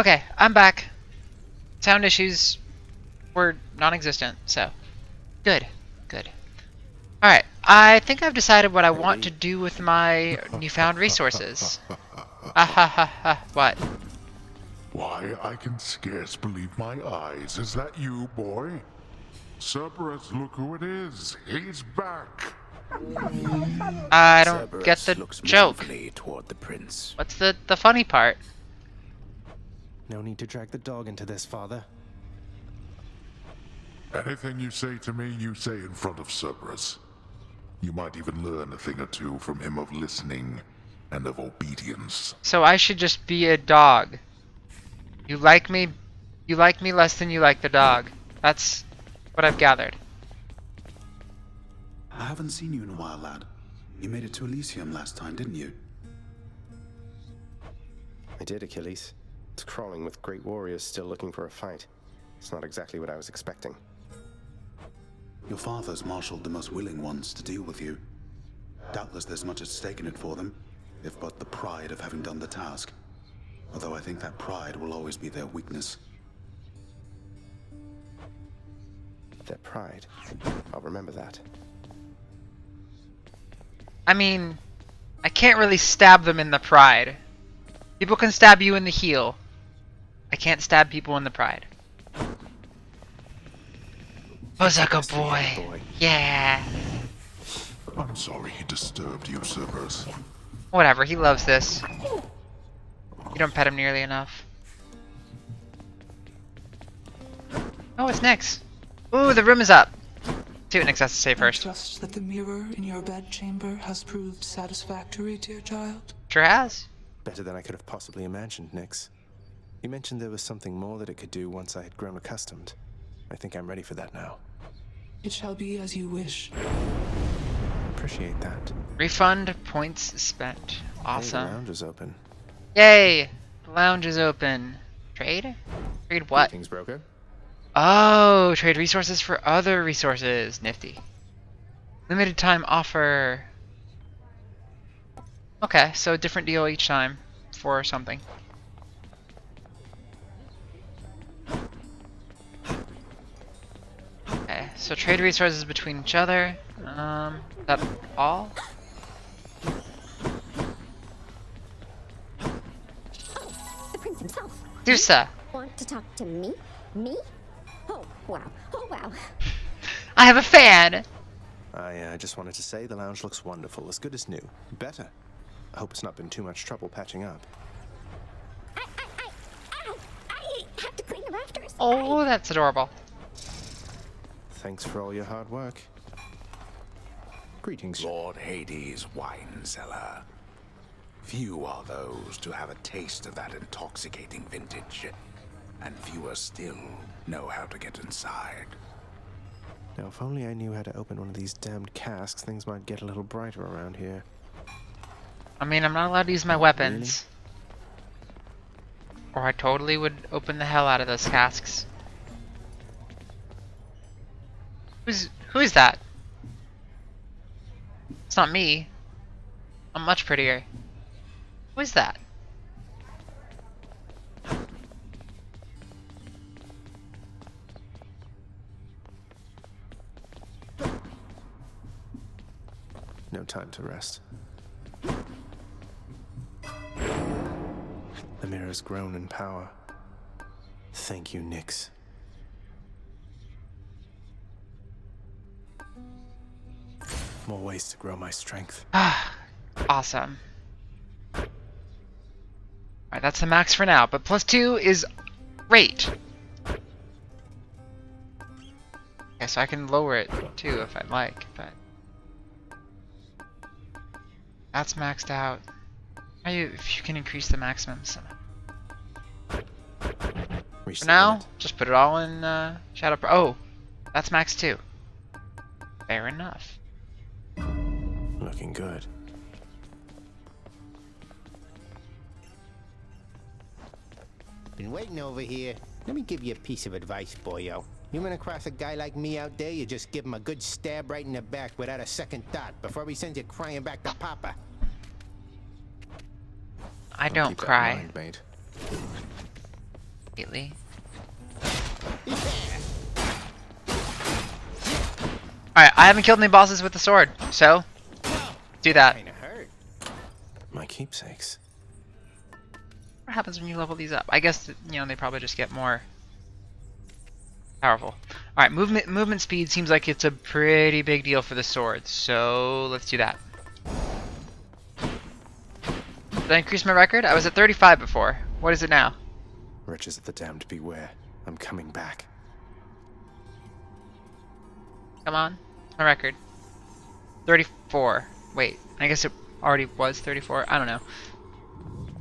Okay, I'm back. Sound issues were non-existent, so good, good. All right, I think I've decided what I want to do with my newfound resources. Ah ha ha ha. What? Why, I can scarce believe my eyes. Is that you, boy? Cerberus, look who it is. He's back. I don't get Cerberus the looks joke. mournfully toward the prince. What's the funny part? No need to drag the dog into this, father. Anything you say to me, you say in front of Cerberus. You might even learn a thing or two from him of listening and of obedience. So I should just be a dog. You like me less than you like the dog. That's what I've gathered. I haven't seen you in a while, lad. You made it to Elysium last time, didn't you? I did, Achilles. It's crawling with great warriors still looking for a fight. It's not exactly what I was expecting. Your father's marshaled the most willing ones to deal with you. Doubtless there's much at stake in it for them, if but the pride of having done the task. Although I think that pride will always be their weakness. Their pride. I'll remember that. I mean, I can't really stab them in the pride. People can stab you in the heel. I can't stab people in the pride. Bozaka boy. Yeah. I'm sorry he disturbed you, Cerberus. Whatever, he loves this. You don't pet him nearly enough. Oh, it's Nyx. Ooh, the room is up. See what Nyx has to say I first. trust that the mirror in your bedchamber has proved satisfactory, dear child. Sure has. Better than I could have possibly imagined, Nyx. You mentioned there was something more that it could do once I had grown accustomed. I think I'm ready for that now. It shall be as you wish. Appreciate that. Refund points spent. Hey, the Awesome. lounge is open. Yay! The lounge is open. Trade? Trade what? Greetings, broker. Oh, trade resources for other resources. Nifty. Limited time offer. Okay, so a different deal each time for something. Okay, so trade resources between each other. Is that all? The prince himself. Dusa, Want to talk to me? Me? Oh, wow. Oh, wow. I have a fan! I just wanted to say the lounge looks wonderful, as good as new. Better. I hope it's not been too much trouble patching up. I have to clean the rafters. Oh, that's adorable. Thanks for all your hard work. Greetings. Lord Hades' wine cellar. Few are those to have a taste of that intoxicating vintage, and fewer still know how to get inside. Now, if only I knew how to open one of these damned casks, things might get a little brighter around here. I mean, I'm not allowed to use my weapons. Or I totally would open the hell out of those casks. Who is that? It's not me. I'm much prettier. Who is that? No time to rest. The mirror's grown in power. Thank you, Nyx. More ways to grow my strength. Awesome. Alright, that's the max for now, but +2 is great. Okay, so I can lower it too if I'd like, but that's maxed out. If you can increase the maximum somehow. Reach For the now, limit. just put it all in Shadow Pro. Oh, that's max too. Fair enough. Looking good. Been waiting over here. Let me give you a piece of advice, boyo. You run across a guy like me out there, you just give him a good stab right in the back without a second thought before he sends you crying back to Papa. I I'll don't keep that in cry. mind, mate. lately. Alright, I haven't killed any bosses with the sword, so do that. Kinda hurt. My keepsakes. What happens when you level these up? I guess, you know, they probably just get more powerful. Alright, movement speed seems like it's a pretty big deal for the sword, so let's do that. Did I increase my record? I was at 35 before. What is it now? Riches of the damned beware. I'm coming back. Come on. My record. 34. Wait, I guess it already was 34. I don't know.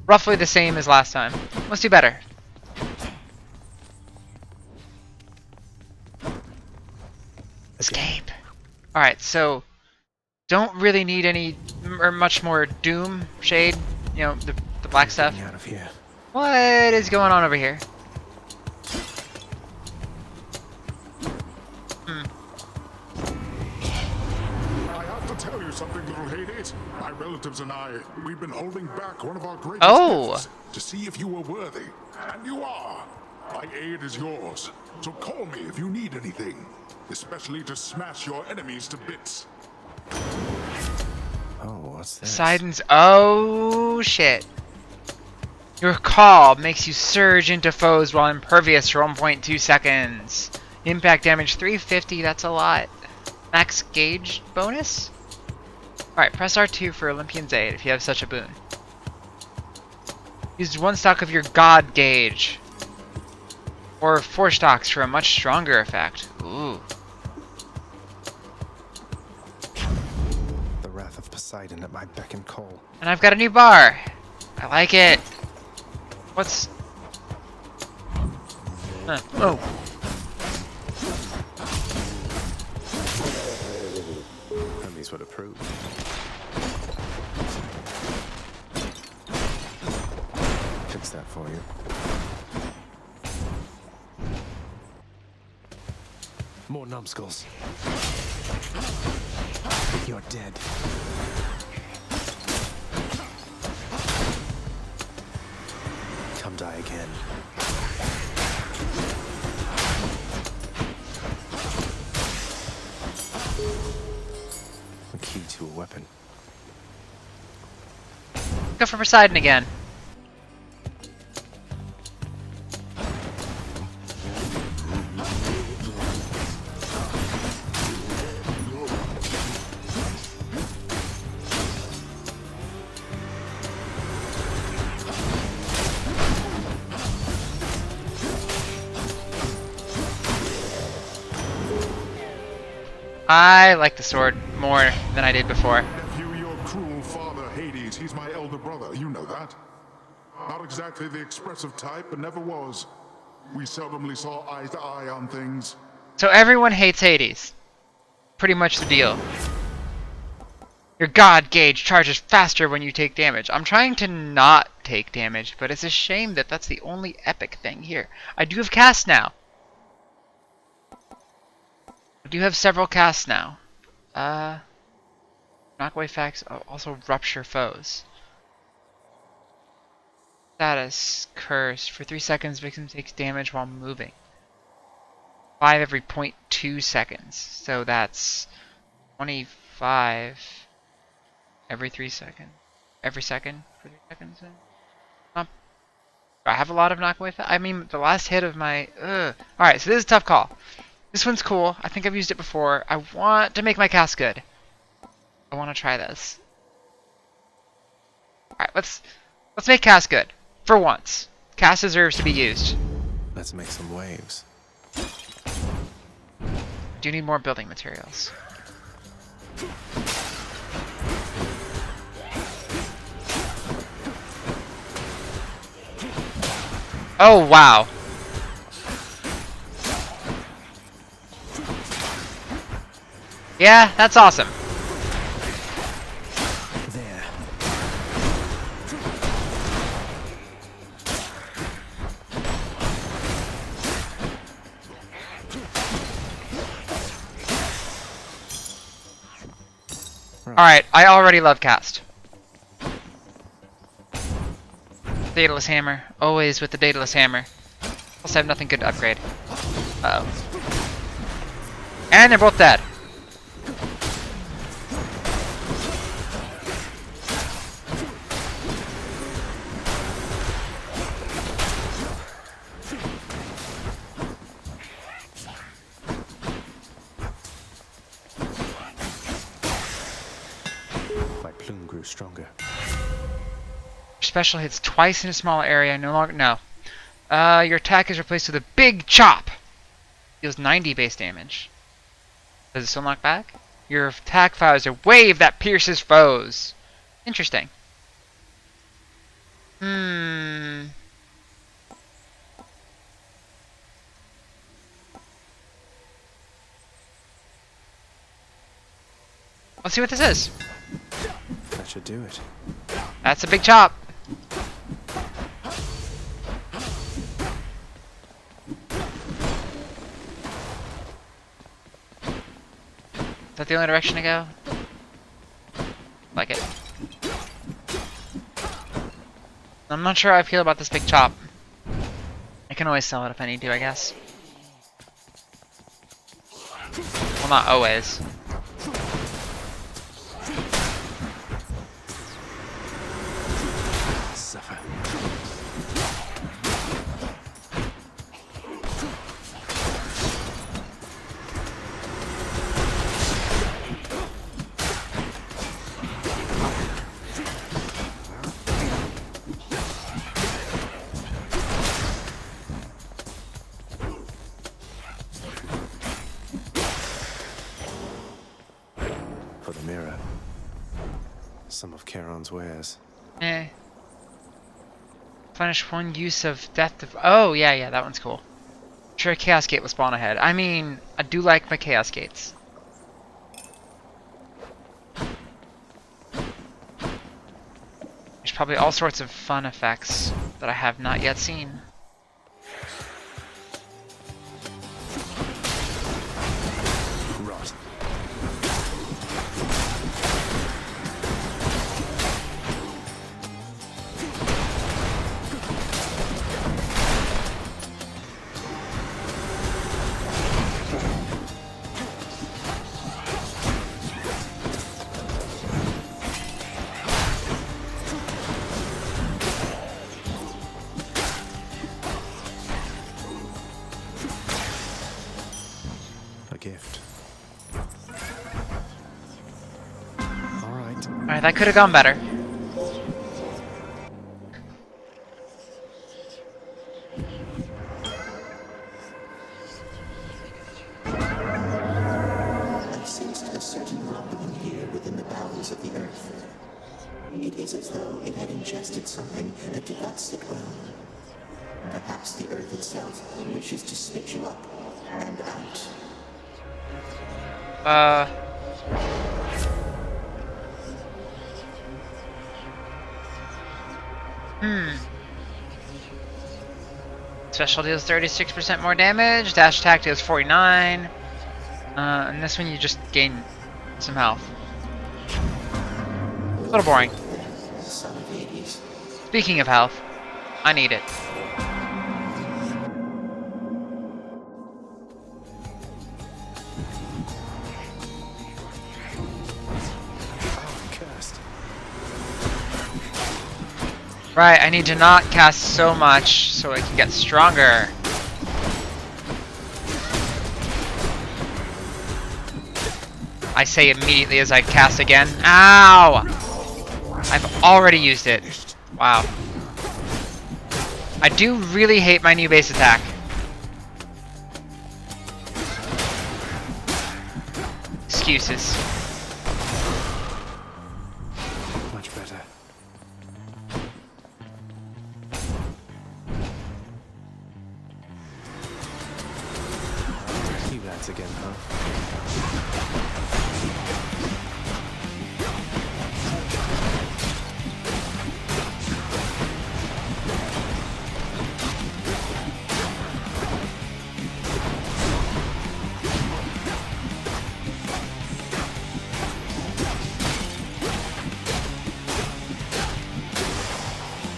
Roughly the same as last time. Let's do better. Escape. Alright, so don't really need any or much more Doom Shade, you know, the black stuff. Getting out of here. What is going on over here? I have to tell you something, little Hades. My relatives and I, we've been holding back one of our greatest Oh. gifts to see if you were worthy. And you are. My aid is yours. So call me if you need anything. Especially to smash your enemies to bits. Oh, what's this? Poseidon's. Oh shit. Your call makes you surge into foes while impervious for 1.2 seconds. Impact damage 350, that's a lot. Max gauge bonus? Alright, press R2 for Olympian's Aid if you have such a boon. Use 1 stock of your God gauge. Or 4 stocks for a much stronger effect. Ooh. The wrath of Poseidon at my beck and call. And I've got a new bar. I like it. What's... Huh. Oh. Hermes would approve. Fix that for you. More numbskulls. You're dead. Come die again. A key to a weapon. Go for Poseidon again. I like the sword more than I did before. Nephew, your cruel father, Hades, he's my elder brother. You know that. Not exactly the expressive type, but never was. We seldomly saw eye to eye on things. So everyone hates Hades. Pretty much the deal. Your God gauge charges faster when you take damage. I'm trying to not take damage, but it's a shame that that's the only epic thing here. I do have casts now. I do have several casts now. Knock away facts, also rupture foes. Status, curse. For 3 seconds, victim takes damage while moving. 5 every 0.2 seconds. So that's 25 every 3 seconds. Every second for 3 seconds. Do I have a lot of knockaway facts? I mean, the last hit of my... Alright, so this is a tough call. This one's cool. I think I've used it before. I want to make my cast good. I want to try this. Alright, let's make cast good. For once. Cast deserves to be used. Let's make some waves. Do need more building materials. Oh, wow. Yeah, that's awesome. There. Alright, I already love cast. Daedalus hammer. Always with the Daedalus hammer. Plus, I have nothing good to upgrade. Uh-oh. And they're both dead. My plume grew stronger. Special hits twice in a small area. No longer. No. Your attack is replaced with a big chop. Deals 90 base damage. Does it still knock back? Your attack fires a wave that pierces foes. Interesting. Let's see what this is. That should do it. That's a big chop. Is that the only direction to go? Like it. I'm not sure how I feel about this big chop. I can always sell it if I need to, I guess. Well, not always. Suffer. For the mirror. Some of Charon's wares. Eh. Punish one use of death of. Oh, yeah, that one's cool. Sure, a Chaos Gate will spawn ahead. I mean, I do like my Chaos Gates. There's probably all sorts of fun effects that I have not yet seen. Rot. A gift. Alright. Alright, that could have gone better. I sensed a certain rumbling here within the bowels of the earth. It is as though it had ingested something that did not sit well. Perhaps the earth itself wishes to spit you up and out. Special deals 36% more damage. Dash attack deals 49. And this one you just gain some health. A little boring. Son of Hades. Speaking of health, I need it. Oh, cursed. Right, I need to not cast so much so I can get stronger. I say immediately as I cast again. Ow! I've already used it. Wow. I do really hate my new base attack. Excuses. Much better. You lads again, huh?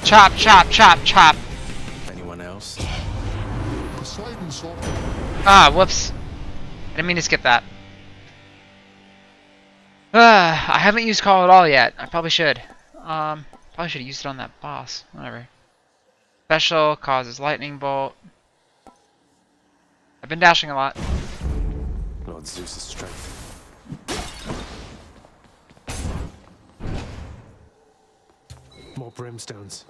Chop, chop, chop, chop. Anyone else? Ah, whoops. I didn't mean to skip that. I haven't used Call at all yet. I probably should. Probably should have used it on that boss. Whatever. Special causes lightning bolt. I've been dashing a lot. Lord Zeus's strength. More brimstones.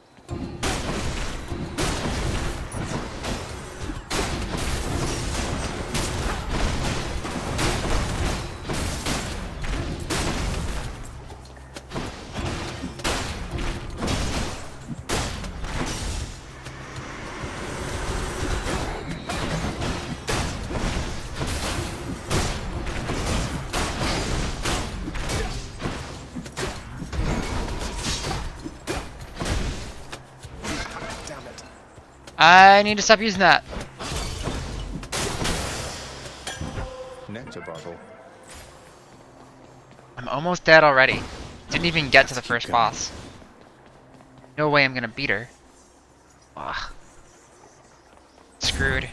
I need to stop using that. Nectar bottle. I'm almost dead already. Didn't even get to the first boss. No way I'm gonna beat her. Ugh. Screwed.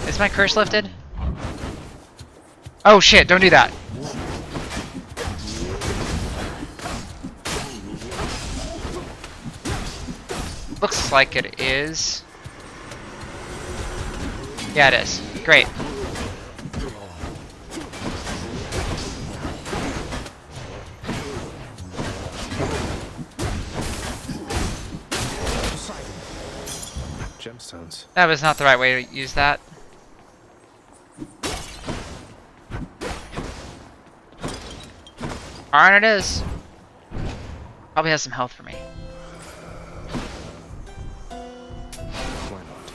Is my curse lifted? Oh shit, don't do that. Looks like it is. Yeah, it is. Great. Gemstones. That was not the right way to use that. Alright, it is. Probably has some health for me. Why not?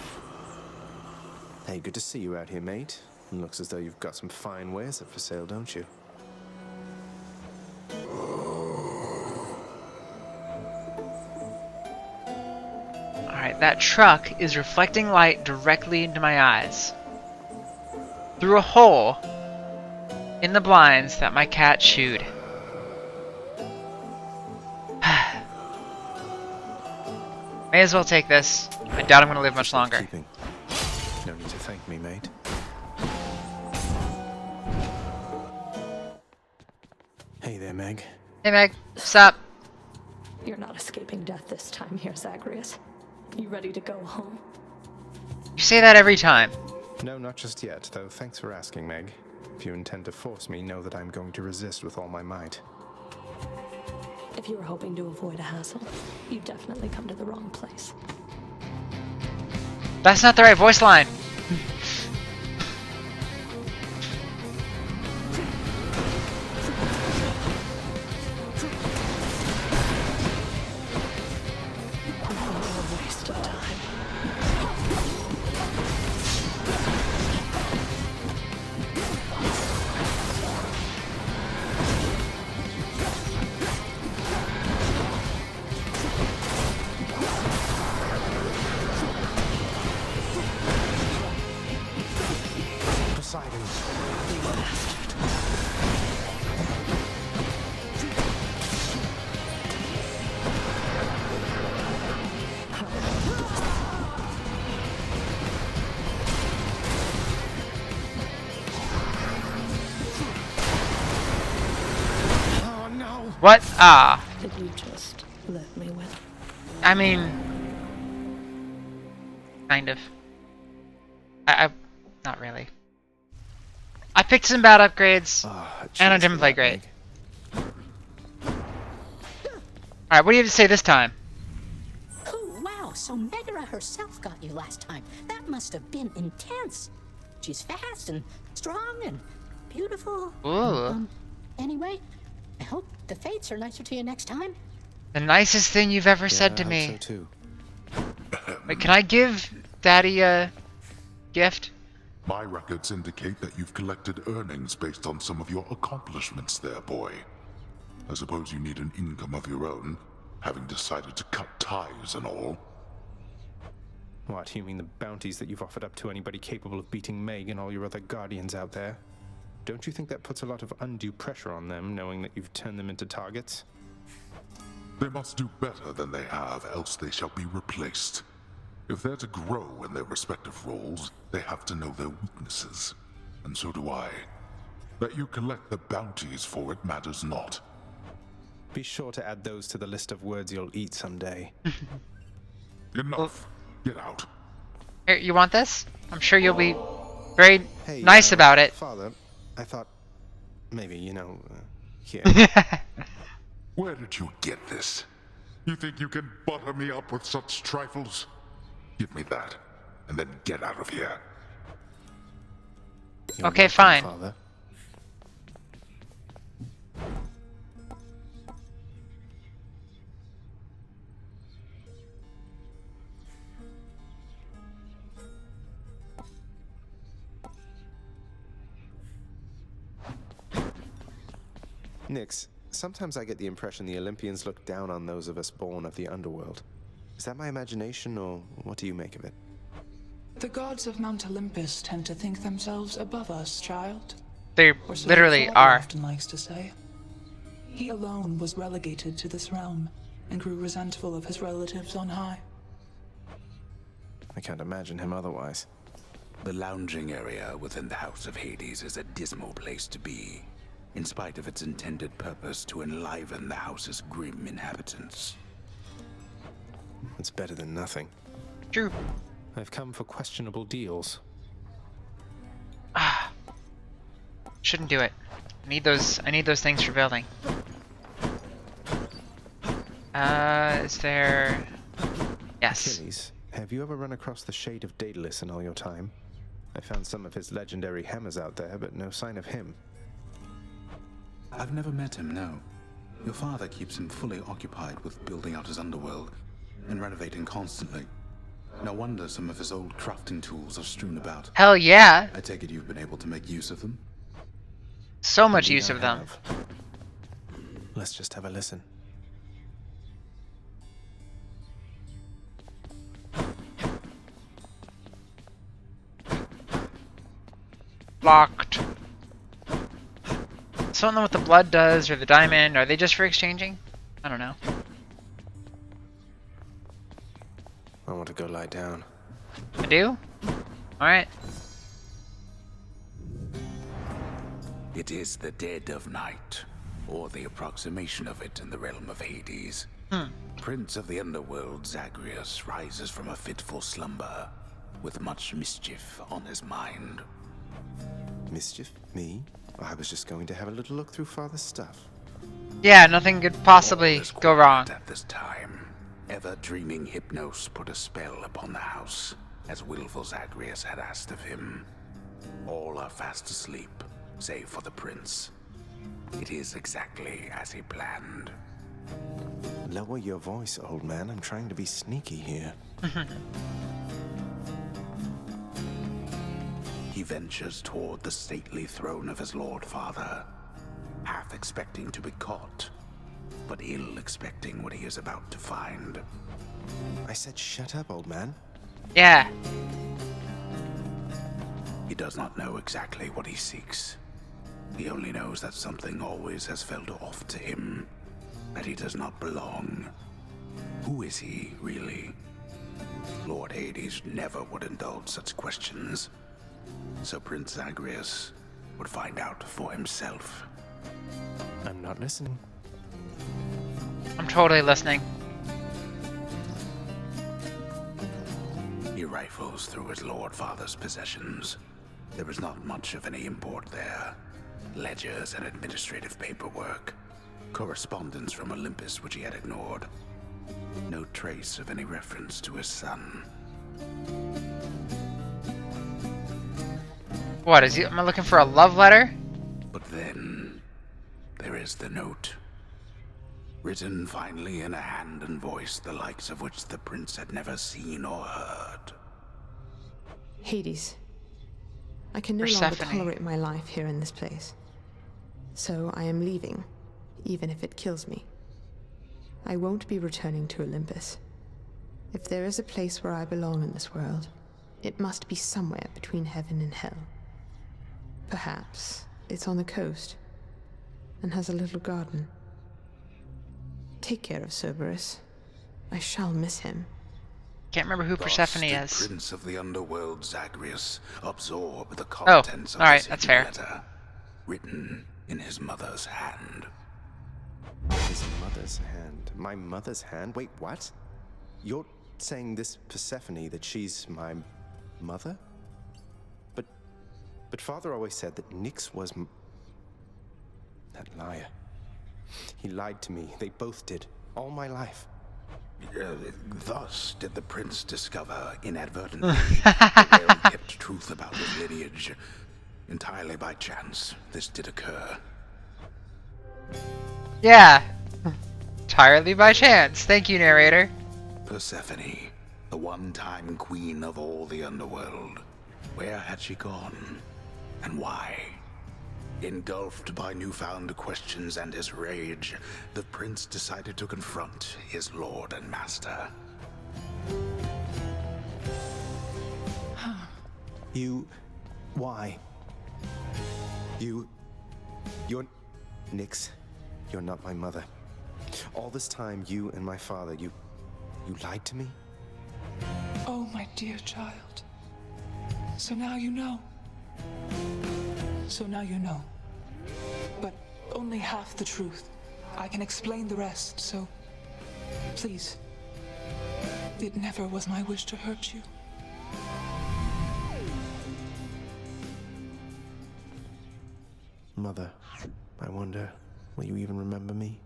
Hey, good to see you out here, mate. Looks as though you've got some fine wares up for sale, don't you? Alright, that truck is reflecting light directly into my eyes. Through a hole in the blinds that my cat chewed. May as well take this. I doubt I'm going to live much longer. Keeping. No need to thank me, mate. Hey there, Meg. Hey Meg, stop. You're not escaping death this time here, Zagreus. You ready to go home? You say that every time. No, not just yet, though thanks for asking, Meg. If you intend to force me, know that I'm going to resist with all my might. If you were hoping to avoid a hassle, you've definitely come to the wrong place. That's not the right voice line. What a waste of time. Poseidon. Oh no! What? Ah. Did you just let me win? I mean... kind of. I not really. I picked some bad upgrades, and I didn't play great. Alright, what do you have to say this time? Oh, wow, so Megara herself got you last time. That must have been intense. She's fast and strong and beautiful. Ooh. Anyway, I hope the fates are nicer to you next time. The nicest thing you've ever said to I me. hope so too. Wait, can I give Daddy a gift? My records indicate that you've collected earnings based on some of your accomplishments there, boy. I suppose you need an income of your own, having decided to cut ties and all. What, you mean the bounties that you've offered up to anybody capable of beating Meg and all your other guardians out there? don't you think that puts a lot of undue pressure on them, knowing that you've turned them into targets? They must do better than they have, else they shall be replaced. If they're to grow in their respective roles, they have to know their weaknesses. And so do I. That you collect the bounties for it matters not. Be sure to add those to the list of words you'll eat someday. Enough. Get out. Here, you want this? I'm sure you'll be very nice about it. Father, I thought maybe, here. Where did you get this? You think you can butter me up with such trifles? Give me that, and then get out of here. Okay, fine. Father. Nyx, sometimes I get the impression the Olympians look down on those of us born of the underworld. Is that my imagination, or what do you make of it? The gods of Mount Olympus tend to think themselves above us, child. They Or so literally your father are. often likes to say. He alone was relegated to this realm and grew resentful of his relatives on high. I can't imagine him otherwise. The lounging area within the House of Hades is a dismal place to be, in spite of its intended purpose to enliven the house's grim inhabitants. It's better than nothing. True. I've come for questionable deals. Shouldn't do it. I need those things for building. Is there... Yes. Achilles, have you ever run across the Shade of Daedalus in all your time? I found some of his legendary hammers out there, but no sign of him. I've never met him, no. Your father keeps him fully occupied with building out his underworld and renovating constantly. No wonder some of his old crafting tools are strewn about. Hell yeah. I take it you've been able to make use of them? So much Indeed use I of them. have. Let's just have a listen. Locked. So I don't know what the blood does or the diamond. Are they just for exchanging? I don't know. I want to go lie down. I do? Alright. It is the dead of night, or the approximation of it in the realm of Hades. Prince of the underworld Zagreus rises from a fitful slumber, with much mischief on his mind. Mischief? Me? I was just going to have a little look through Father's stuff. Yeah, nothing could possibly All is go wrong. quiet at this time. Ever-dreaming Hypnos put a spell upon the house, as willful Zagreus had asked of him. All are fast asleep, save for the prince. It is exactly as he planned. Lower your voice, old man. I'm trying to be sneaky here. He ventures toward the stately throne of his lord father, half expecting to be caught, but ill expecting what he is about to find. I said shut up, old man. Yeah. He does not know exactly what he seeks. He only knows that something always has felt off to him, that he does not belong. Who is he, really? Lord Hades never would indulge such questions, so Prince Zagreus would find out for himself. I'm not listening. I'm totally listening. He rifles through his lord father's possessions. There is not much of any import there. Ledgers and administrative paperwork. Correspondence from Olympus which he had ignored. No trace of any reference to his son. What is he? Am I looking for a love letter? But then, there is the note. Written finally in a hand and voice the likes of which the prince had never seen or heard. Hades, I can no longer Persephone. tolerate my life here in this place. So I am leaving, even if it kills me. I won't be returning to Olympus. If there is a place where I belong in this world, it must be somewhere between heaven and hell. Perhaps It's on the coast and has a little garden. Take care of Cerberus. I shall miss him. Can't remember who Thus Persephone did is. Prince of the Underworld Zagreus absorb the Oh, contents of alright, the that's sacred fair. letter, written in his mother's hand. His mother's hand. My mother's hand? Wait, what? You're saying this Persephone, that she's my mother? But Father always said that Nyx was that liar. He lied to me. They both did. All my life. Thus did the prince discover inadvertently the well-kept truth about his lineage. Entirely by chance, this did occur. Yeah. Entirely by chance. Thank you, narrator. Persephone, the one-time queen of all the underworld. Where had she gone? And why? Engulfed by newfound questions and his rage, the prince decided to confront his lord and master. Why? You're Nyx. You're not my mother. All this time, you and my father, you lied to me? Oh, my dear child. So now you know. So now you know. But only half the truth. I can explain the rest, so please. It never was my wish to hurt you. Mother, I wonder, will you even remember me?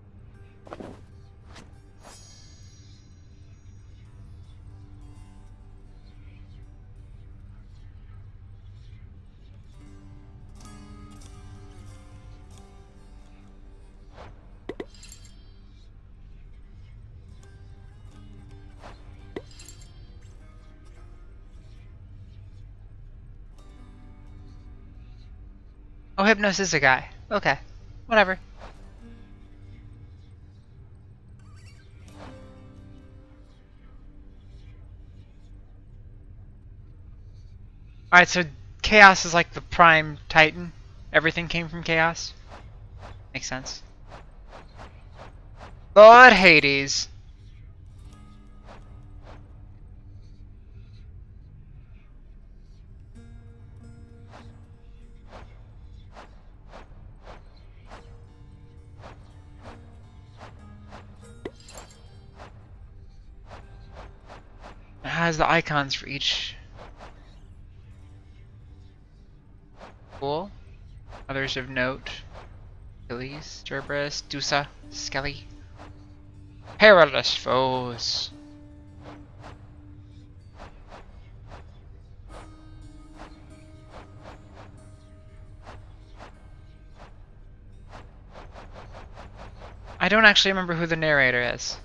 Oh, Hypnos is a guy. Okay. Whatever. Alright, so Chaos is like the prime titan. Everything came from Chaos. Makes sense. Lord Hades. It has the icons for each. Cool. Others of note. Achilles, Cerberus, Dusa, Skelly. Perilous foes. I don't actually remember who the narrator is.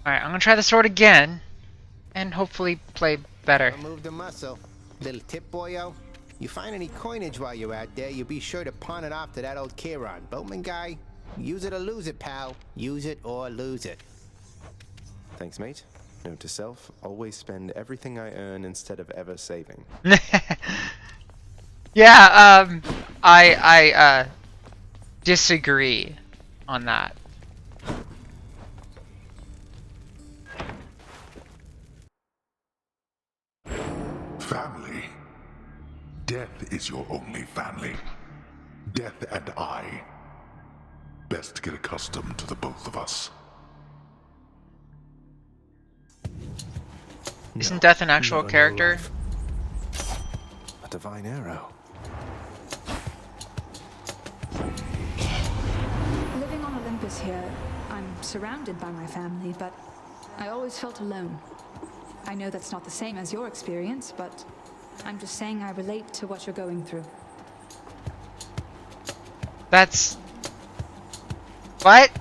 Alright, I'm gonna try the sword again, and hopefully play better. I'll move the muscle. Little tip, boyo. You find any coinage while you're out there, you be sure to pawn it off to that old Chiron. Boatman guy, use it or lose it, pal. Use it or lose it. Thanks, mate. Note to self, always spend everything I earn instead of ever saving. Yeah, I disagree on that. Family. Death is your only family. Death and I. Best get accustomed to the both of us. Isn't Death an actual Never know character? life. A divine arrow. Living on Olympus here, I'm surrounded by my family, but I always felt alone. I know that's not the same as your experience, but I'm just saying I relate to what you're going through. That's... What?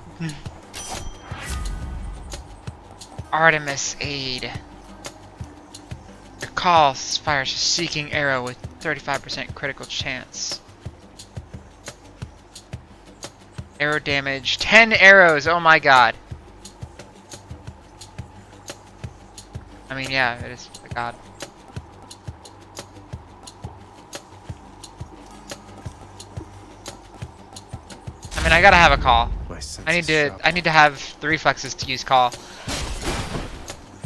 Artemis aid. Your call fires a seeking arrow with 35% critical chance. Arrow damage. 10 arrows! Oh my god. I mean, yeah, it is a god. I mean, I gotta have a call. I need to have the reflexes to use call.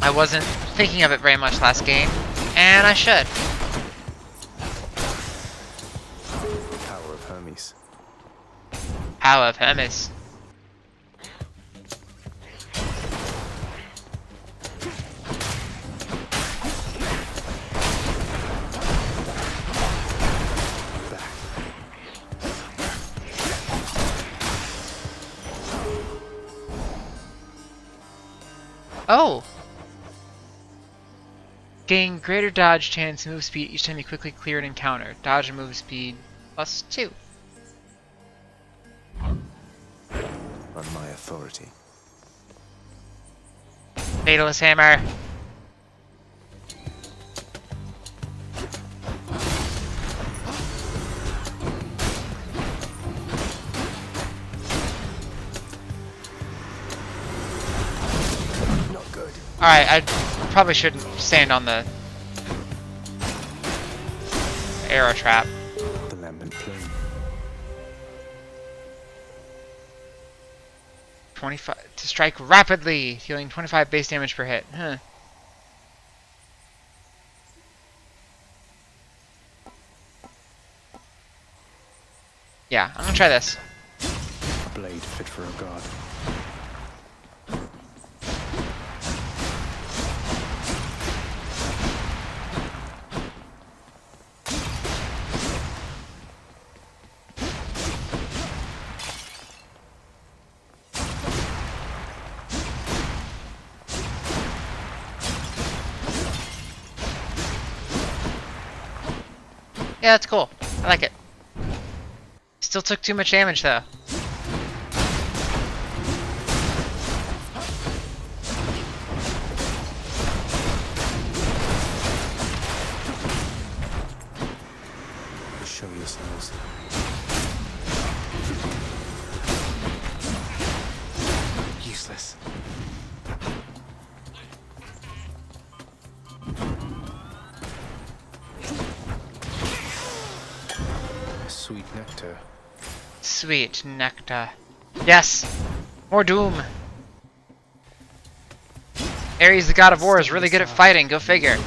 I wasn't thinking of it very much last game, and I should. Power of Hermes. Power of Hermes. Oh! Gain greater dodge chance, move speed each time you quickly clear an encounter. Dodge and move speed +2. On my authority. Fatalist Hammer. Alright, I probably shouldn't stand on the arrow trap. The lambent plume. 25 to strike rapidly, dealing 25 base damage per hit. Huh. Yeah, I'm gonna try this. A blade fit for a god. Yeah, that's cool. I like it. Still took too much damage though. Show yourselves. Useless. Sweet nectar. Sweet nectar. Yes! More doom! Ares, the god of war, is really good at fighting, go figure.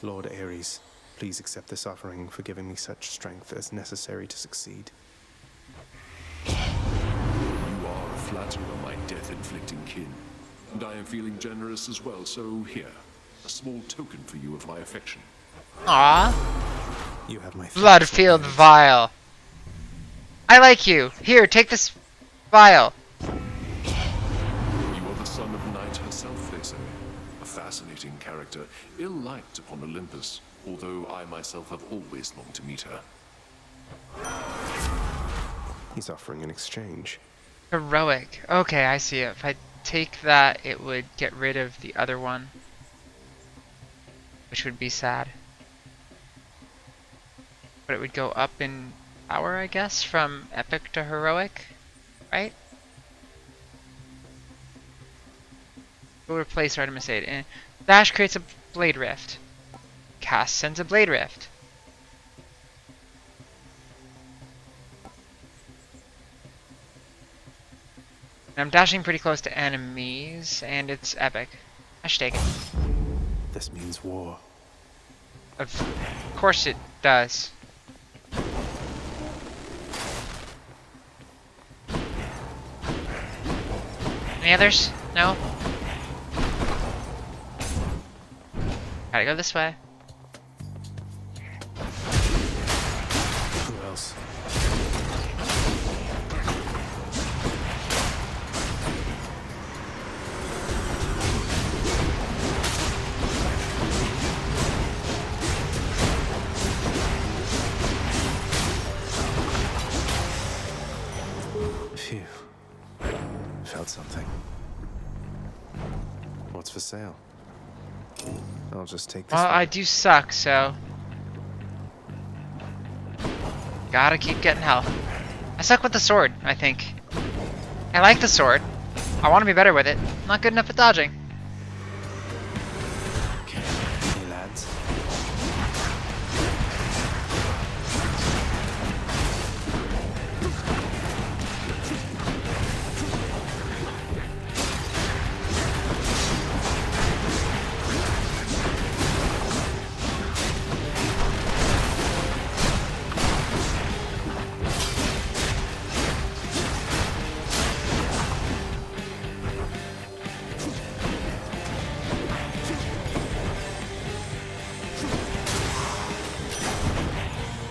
Lord Ares, please accept this offering for giving me such strength as necessary to succeed. You are a flatterer, my death-inflicting kin. And I am feeling generous as well, so here, a small token for you of my affection. Aww. You have my Bloodfield Vial. I like you. Here, take this vial. You are the son of Night herself, they say. A fascinating character, ill-liked upon Olympus, although I myself have always longed to meet her. He's offering an exchange. Heroic. Okay, I see it. If I take that, it would get rid of the other one, which would be sad. But it would go up in power, I guess, from epic to heroic, right? We'll replace Artemis 8. And Dash creates a Blade Rift. Cast sends a Blade Rift. And I'm dashing pretty close to enemies, and it's epic. I should take it. This means war. Of course it does. Any others? No? Gotta go this way. Who else? Phew. Felt something. What's for sale? I'll just take this Well, one. I do suck, so gotta keep getting health. I suck with the sword, I think. I like the sword. I want to be better with it. Not good enough at dodging. Hey, lads.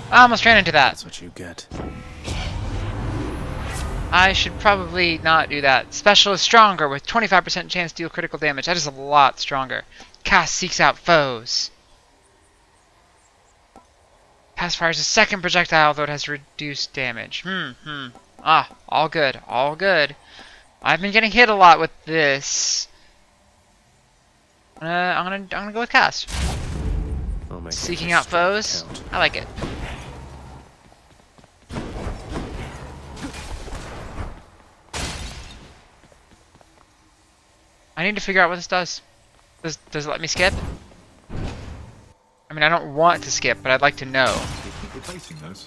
I almost ran into that. That's what you get. I should probably not do that. Special is stronger with 25% chance to deal critical damage. That is a lot stronger. Cast seeks out foes. Pass fires a second projectile, though it has reduced damage. Ah, all good. All good. I've been getting hit a lot with this. I'm gonna go with cast. I'll make Seeking it out straight foes. count. I like it. I need to figure out what this does. Does it let me skip? I mean, I don't want to skip, but I'd like to know. Replacing those.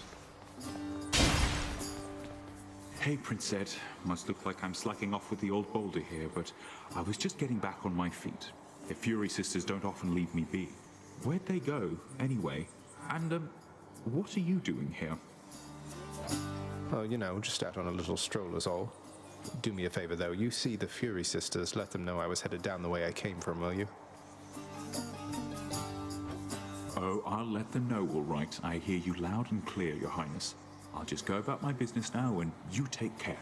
Hey, Prince Ed. Must look like I'm slacking off with the old boulder here, but I was just getting back on my feet. The Fury Sisters don't often leave me be. Where'd they go, anyway? And, what are you doing here? Oh, you know, just out on a little stroll is all. Do me a favor, though. You see the Fury Sisters, let them know I was headed down the way I came from, will you? Oh, I'll let them know, all right. I hear you loud and clear, Your Highness. I'll just go about my business now, and you take care.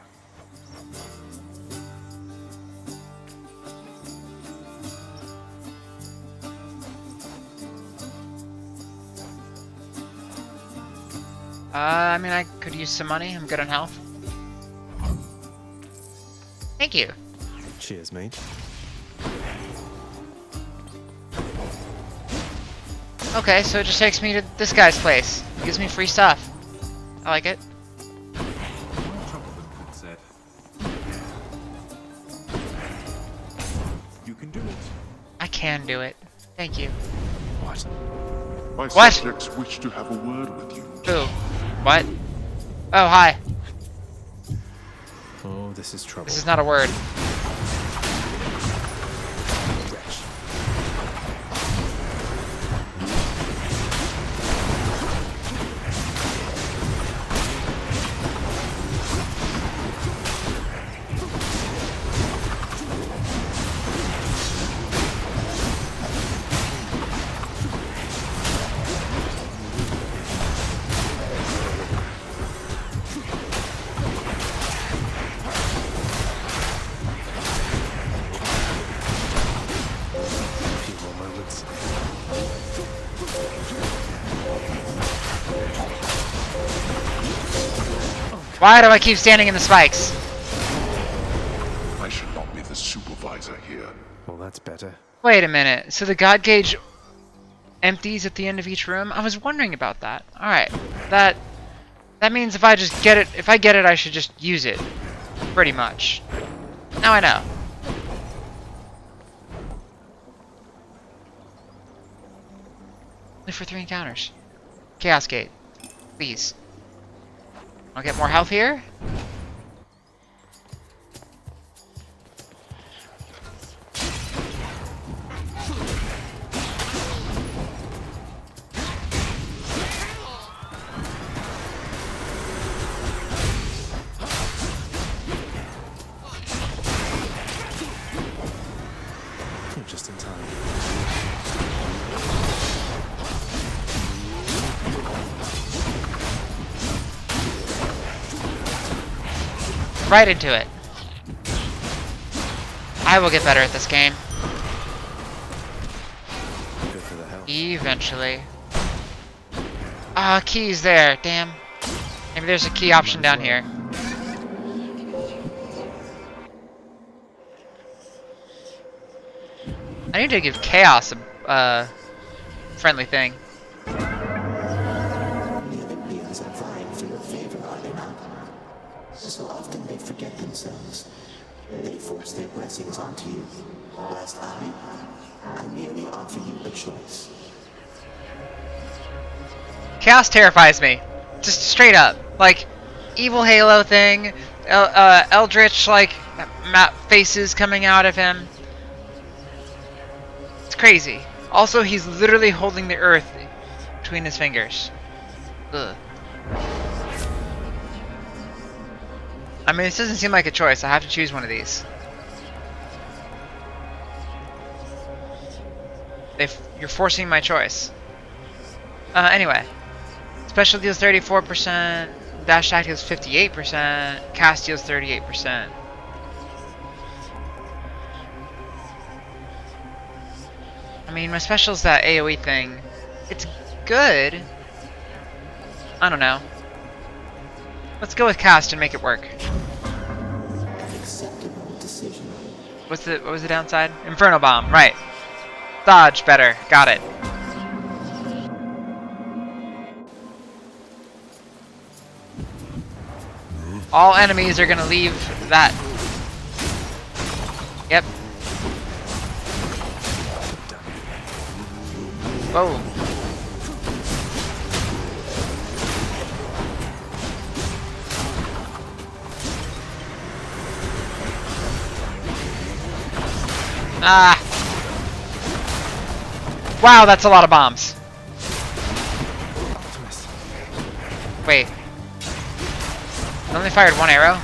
I mean, I could use some money. I'm good on health. Thank you. Cheers, mate. Okay, so it just takes me to this guy's place. Gives me free stuff. I like it. No trouble then, Prince Ed. You can do it. I can do it. Thank you. What? My What? subjects wish to have a word with you. Who? What? Oh, hi. Oh, this is trouble. This is not a word. Wretch. A few more moments. Why do I keep standing in the spikes? I should not be the supervisor here. Well, that's better. Wait a minute. So the god gauge empties at the end of each room? I was wondering about that. Alright. That means if I just get it, if I get it, I should just use it. Pretty much. Now I know. Only for 3 encounters. Chaos Gate. Please. I'll get more health here. You're just in time. Right into it. I will get better at this game. Good for the health. Eventually. Ah, key's there. Damn. Maybe there's a key option down here. I need to give Chaos a friendly thing. The Olympians are vying for your favor, are they not? So often they forget themselves. They force their blessings onto you, whilst I merely offer you a choice. Chaos terrifies me. Just straight up. Like, evil Halo thing, Eldritch, like, map faces coming out of him. It's crazy. Also, he's literally holding the earth between his fingers. Ugh. I mean, this doesn't seem like a choice. I have to choose one of these. You're forcing my choice. Anyway. Special deals 34%, dash attack deals 58%, cast deals 38%. I mean, my special's that AoE thing. It's good. I don't know. Let's go with cast and make it work. Acceptable decision. What was the downside? Inferno Bomb, right. Dodge better. Got it. All enemies are gonna leave that. Yep. Whoa. Ah. Wow, that's a lot of bombs. Wait. I only fired one arrow?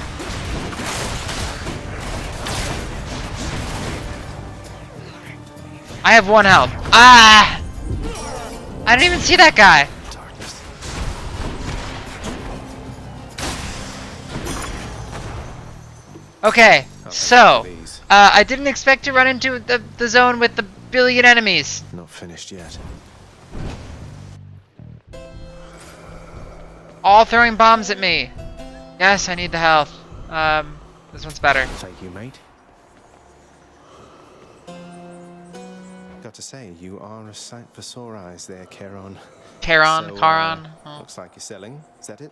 I have one health. Ah! I didn't even see that guy. Okay, so I didn't expect to run into the zone with the billion enemies. Not finished yet. All throwing bombs at me. Yes, I need the health. This one's better. Thank you, mate. Got to say, you are a sight for sore eyes there, Charon. Charon, So, Charon. Oh. Looks like you're selling. Is that it?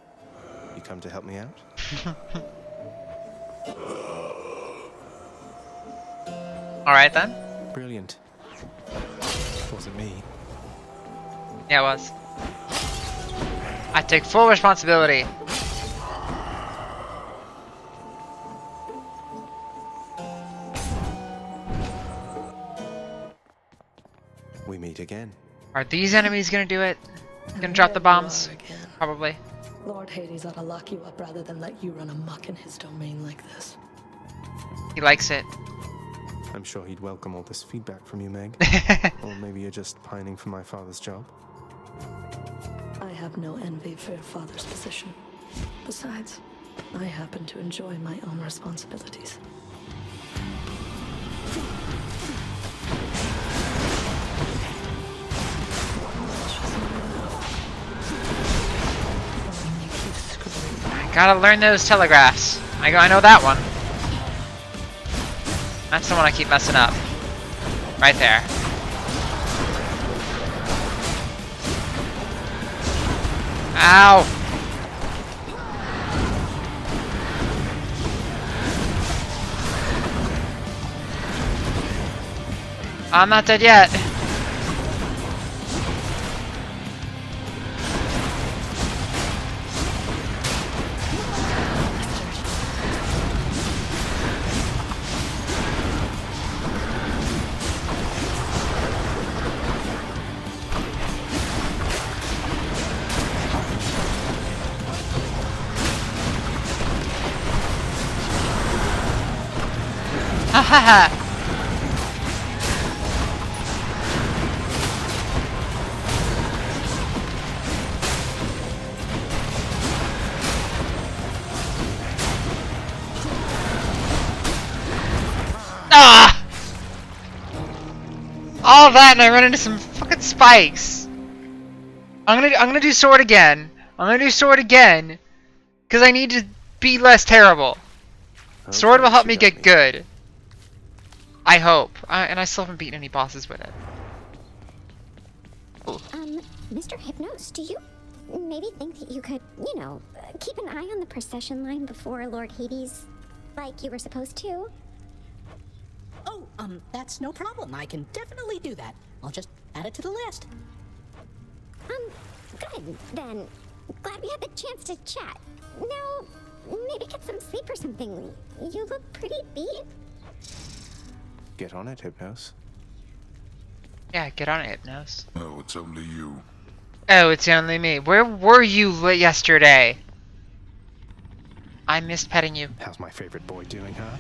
You come to help me out? Alright then. Brilliant. Wasn't me. Yeah, it was. I take full responsibility. We meet again. Are these enemies gonna do it? Gonna drop the bombs? Probably. Lord Hades ought to lock you up rather than let you run amok in his domain like this. He likes it. I'm sure he'd welcome all this feedback from you, Meg. Or maybe you're just pining for my father's job. I have no envy for your father's position. Besides, I happen to enjoy my own responsibilities. Gotta learn those telegraphs. I know that one. That's the one I keep messing up. Right there. Ow! I'm not dead yet. Ha ha ha! Ah! All that and I run into some fucking spikes. I'm gonna do sword again. I'm gonna do sword again. Cause I need to be less terrible. Sword will help me get good. I hope. And I still haven't beaten any bosses with it. Ooh. Mr. Hypnos, do you maybe think that you could, you know, keep an eye on the procession line before Lord Hades, like you were supposed to? Oh, that's no problem. I can definitely do that. I'll just add it to the list. Good, then. Glad we had the chance to chat. Now, maybe get some sleep or something. You look pretty beat. Get on it, Hypnos. Yeah, get on it, Hypnos. Oh, it's only you. Oh, it's only me. Where were you yesterday? I missed petting you. How's my favorite boy doing, huh?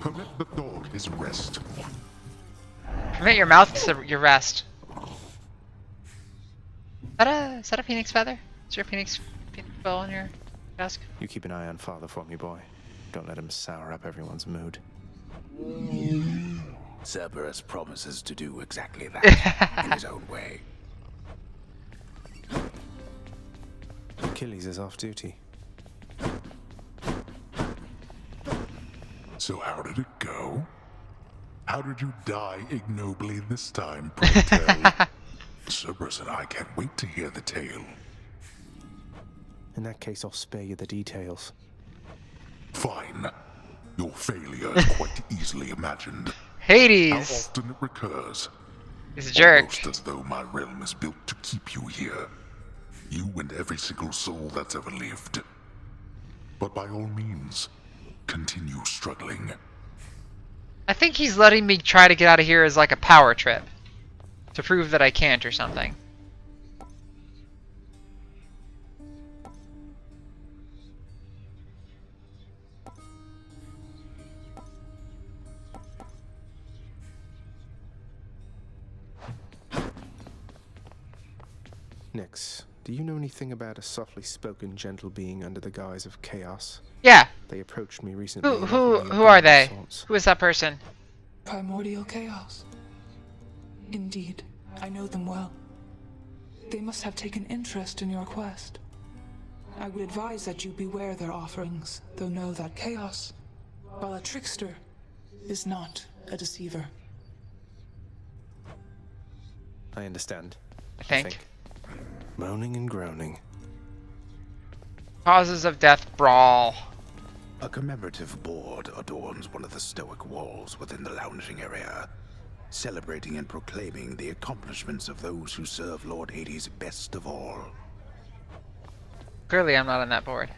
Permit the dog his rest. Permit your mouth to your rest. Is that a phoenix feather? Is there a phoenix bell on your desk? You keep an eye on Father for me, boy. Don't let him sour up everyone's mood. Cerberus promises to do exactly that, in his own way. Achilles is off duty. So how did it go? How did you die ignobly this time, pray tell? Cerberus and I can't wait to hear the tale. In that case, I'll spare you the details. Fine. Your failure is quite easily imagined. Hades! How often it recurs. He's a jerk. Almost as though my realm is built to keep you here. You and every single soul that's ever lived. But by all means, continue struggling. I think he's letting me try to get out of here as like a power trip. To prove that I can't or something. Nyx, do you know anything about a softly spoken gentle being under the guise of chaos? Yeah. They approached me recently. Who are they? Who is that person? Primordial Chaos. Indeed, I know them well. They must have taken interest in your quest. I would advise that you beware their offerings, though know that Chaos, while a trickster, is not a deceiver. I understand. I think. Moaning and groaning. Causes of death brawl. A commemorative board adorns one of the stoic walls within the lounging area, celebrating and proclaiming the accomplishments of those who serve Lord Hades best of all. Clearly I'm not on that board.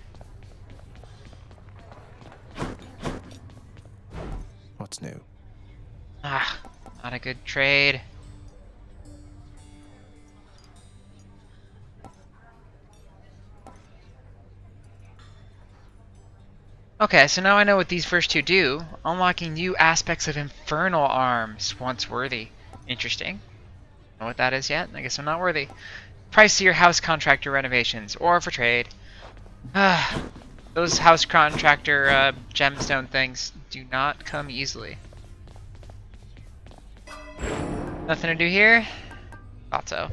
What's new? Ah, not a good trade. Okay, so now I know what these first two do. Unlocking new aspects of Infernal Arms. Once worthy. Interesting. Know what that is yet? I guess I'm not worthy. Price to your house contractor renovations. Or for trade. Those house contractor gemstone things do not come easily. Nothing to do here? Thought so.